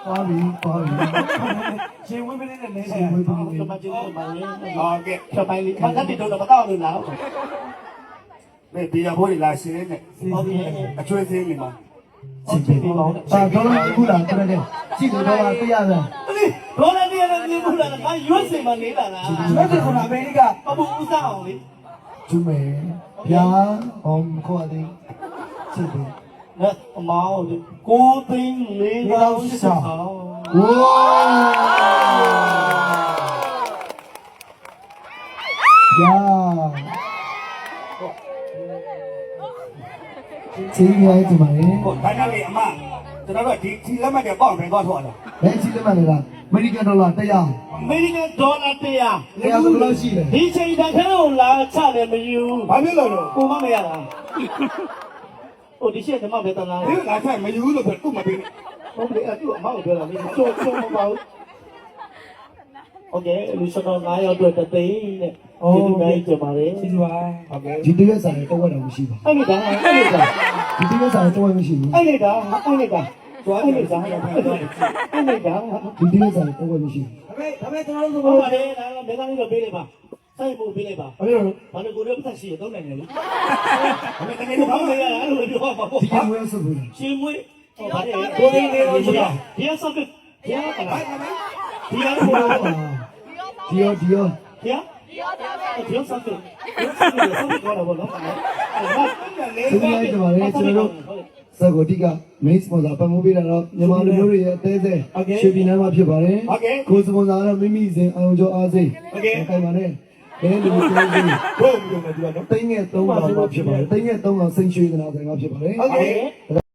သွားပြီရှင်ဝိပင်းနဲ့နေ ရှင်ဝိပင်းနဲ့ တမချင်းတမလေး ဟုတ်ကဲ့ ချက်ပိုင်းလေးခက်တဲ့တော့မတော့လို့လား ဒီဒီရဖို့လာရှင်းနေ ဟုတ်ကဲ့ အချွေးစင်းနေမှာ ဟုတ်ပြီပေါ့ အာတော့အခုလာခရက်တဲ့ကြည့်လို့တော့တရားပဲ ဒေါ်လာတည်းနဲ့နေဘူးလားငါရွတ်စင်မနေတာလား ရွတ်စင်ကအမေရိက အဘူဦးစားအောင်လေ ကျူမဲဗျာအောင်ခေါ်တယ်ကြည့်တယ် နော်အမောင်းကိုသိန်းလေးကောင်းစား ဝါဗျာချီးရဲကြပါလေ ဟုတ်ဒါကြောင့်လေအမကျွန်တော်တို့ဒီလက်မှတ်တွေပေါ့ပဲတော့ထော်တာ ဘယ်ချီးလက်မှတ်လဲလားအမေရိကန်ဒေါ်လာ100 အမေရိကန်ဒေါ်လာ100 100ဘယ်လောက်ရှိလဲ ဒီချိန်တခါတော့လာချတယ်မယူ ဘာဖြစ်လို့လဲ ကိုမမရလားဟိုဒီချက်ဓမ္မပဲတလား ဒီလာချက်မယူလို့ဆိုသူ့မပေး ဟုတ်တယ်အဲ့သူအမောက်ပြောတာလေချိုးမပါဘူးโอเคလူစတော့9ရောက်တော့တသိန်းနဲ့ဒီလိုမျိုးကြပါလေ ချီးပါ ဟုတ်ကဲ့ ဒီတရက်ဆိုင်တော့ဝက်တော့မရှိပါ အဲ့ဒါအဲ့ဒါ ဒီတရက်ဆိုင်တော့ဝက်မရှိဘူး အဲ့ဒါအဲ့ဒါကျွမ်းနေတာအဲ့ဒါ ဒီတရက်ဆိုင်တော့ဝက်မရှိဘူး ဒါပေမဲ့ကျွန်တော်တို့ကပါတယ်ဒါတော့ဒေသလေးတော့ပေးလိုက်ပါစိုက်ဖို့ပေးလိုက်ပါ အဲ့လို ဘာလို့ကိုယ်တို့ပတ်ရှိရတော့နိုင်တယ်လေ ဒါပေမဲ့တကယ် ဒီ လို့ ဘာမရလားလို့ပြောပါပေါ့ ဒီကဝဲဆိုဘူး ရှင်မွေးဟောပါတယ်ကိုသိန်းလေးတော့ရှိတာဒီကဆောက်ကဒီကကလားဒီကဘော ဒီရော ဒီကဒီကဆောက်ကဆောက်ကတော့ဘောနော်အဲ့ ဒီလိုက်ကြပါလေကျွန်တော်တို့စက်ကိုတိက main sponsor ပတ်မိုးပေးတာတော့မြန်မာလူမျိုးတွေရဲ့အသေးသေးရွှေပြည်နယ်မှာဖြစ်ပါတယ် ဟုတ်ကဲ့ ကိုစပွန်ဆာကတော့မိမိစဉ်အောင်ကျော်အားစိခိုင်ပါနဲ့ဘယ်လိုမျိုးပြောလဲ ဘုံမျိုးနဲ့ဒီကတော့ တိတ်ငယ်300မှာဖြစ်ပါတယ်တိတ်ငယ်300စိန်ရွှေကနာဆိုင်မှာဖြစ်ပါတယ် ဟုတ်ကဲ့